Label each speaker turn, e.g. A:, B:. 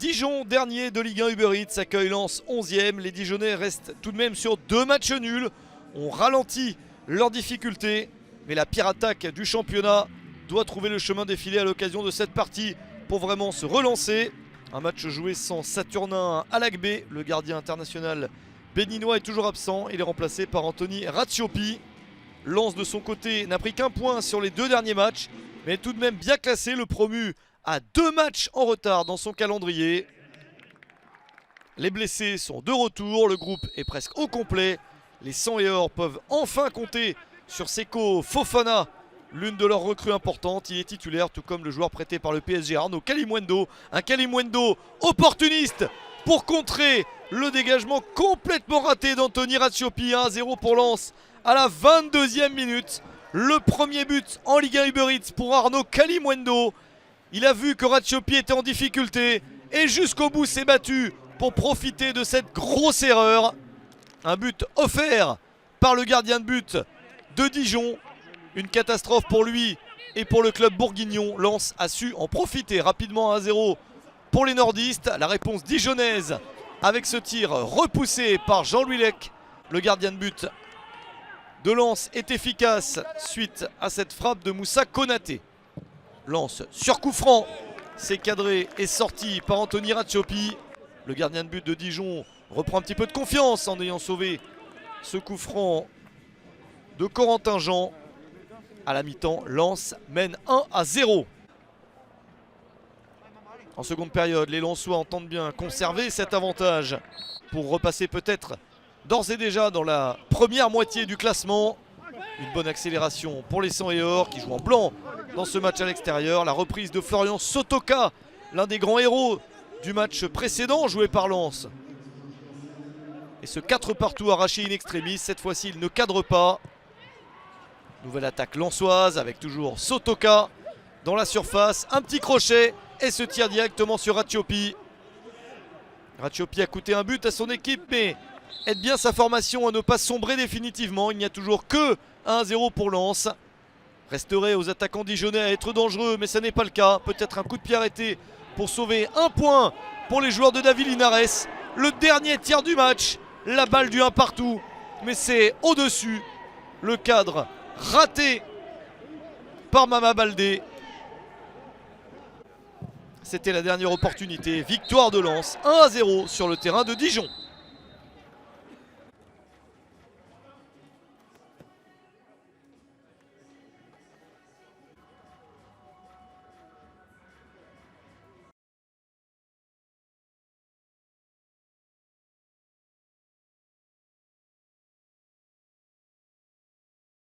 A: Dijon, dernier de Ligue 1 Uber Eats, accueille Lens 11e. Les Dijonais restent tout de même sur 2 matchs nuls. On ralentit leurs difficultés, mais la pire attaque du championnat doit trouver le chemin défilé à l'occasion de cette partie pour vraiment se relancer. Un match joué sans Saturnin Alagbé, le gardien international béninois est toujours absent. Il est remplacé par Anthony Ratiopi. Lens de son côté n'a pris qu'un point sur les 2 derniers matchs, mais tout de même bien classé, le promu à 2 matchs en retard dans son calendrier. Les blessés sont de retour, le groupe est presque au complet. Les 100 et or peuvent enfin compter sur Seko Fofana, l'une de leurs recrues importantes. Il est titulaire, tout comme le joueur prêté par le PSG, Arnaud Kalimuendo. Un Kalimuendo opportuniste pour contrer le dégagement complètement raté d'Anthony Ratiopi. 1-0 pour Lens à la 22e minute. Le premier but en Ligue 1 Uber Eats pour Arnaud Kalimuendo. Il a vu que Ratiopi était en difficulté et jusqu'au bout s'est battu pour profiter de cette grosse erreur. Un but offert par le gardien de but de Dijon. Une catastrophe pour lui et pour le club bourguignon. Lens a su en profiter rapidement. 1-0 pour les nordistes. La réponse dijonnaise avec ce tir repoussé par Jean-Louis Lec. Le gardien de but de Lens est efficace suite à cette frappe de Moussa Konaté. Lens sur coup franc, c'est cadré et sorti par Anthony Ratiopi. Le gardien de but de Dijon reprend un petit peu de confiance en ayant sauvé ce coup franc de Corentin Jean. À la mi-temps, Lens mène 1-0. En seconde période, les Lensois entendent bien conserver cet avantage pour repasser peut-être d'ores et déjà dans la première moitié du classement. Une bonne accélération pour les 100 et or qui jouent en blanc dans ce match à l'extérieur. La reprise de Florian Sotoka, l'un des grands héros du match précédent joué par Lens. Et ce 4 partout arraché in extremis, cette fois-ci il ne cadre pas. Nouvelle attaque lensoise avec toujours Sotoka dans la surface. Un petit crochet et se tire directement sur Ratiopi. Ratiopi a coûté un but à son équipe, mais aide bien sa formation à ne pas sombrer définitivement. Il n'y a toujours que 1-0 pour Lens. Resterait aux attaquants dijonnais à être dangereux, mais ce n'est pas le cas. Peut-être un coup de pied arrêté pour sauver un point pour les joueurs de David Linares. Le dernier tir du match, la balle du 1 partout, mais c'est au-dessus. Le cadre raté par Mama Baldé. C'était la dernière opportunité. Victoire de Lens, 1-0 sur le terrain de Dijon.